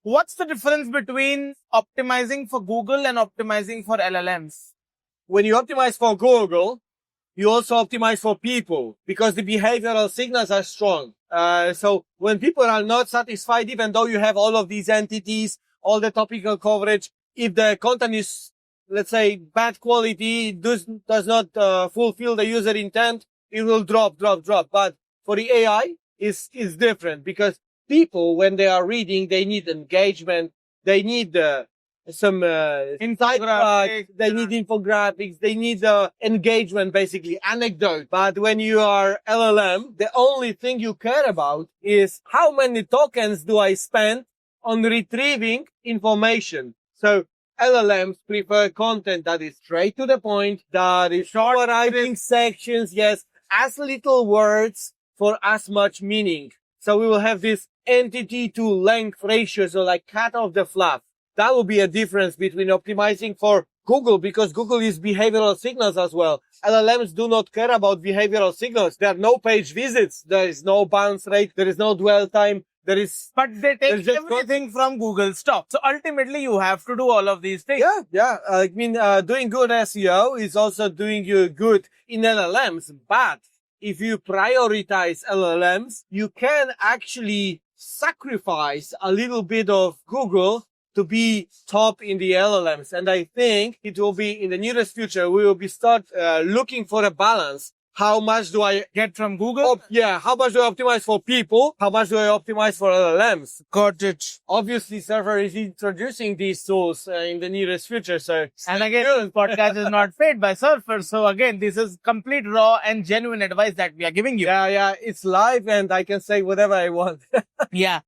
What's the difference between optimizing for Google and optimizing for LLMs? When you optimize for Google, you also optimize for people because the behavioral signals are strong. So when people are not satisfied, even though you have all of these entities, all the topical coverage, if the content is, let's say, bad quality, does not fulfill the user intent, it will drop. But for the AI, it's different because people, when they are reading, they need engagement, they need some insight, they need infographics, they need engagement, basically anecdote. But when you are LLM, the only thing you care about is how many tokens do I spend on retrieving information. So LLMs prefer content that is straight to the point, that is short writing sections, yes, as little words for as much meaning. So we will have this entity to length ratio, so like cut off the fluff. That will be a difference between optimizing for Google, because Google is behavioral signals as well. LLMs do not care about behavioral signals. There are no page visits. There is no bounce rate. There is no dwell time. But they take everything from Google stock. So ultimately, you have to do all of these things. Yeah. I mean, doing good SEO is also doing you good in LLMs. But if you prioritize LLMs, you can actually sacrifice a little bit of Google to be top in the LLMs. And I think it will be in the nearest future, we will be start looking for a balance. How much do I get from Google? How much do I optimize for people? How much do I optimize for LLMs? Got it. Obviously, Server is introducing these tools in the nearest future. So, and again, this podcast is not paid by Surfer. So again, this is complete raw and genuine advice that we are giving you. Yeah. It's live and I can say whatever I want. Yeah.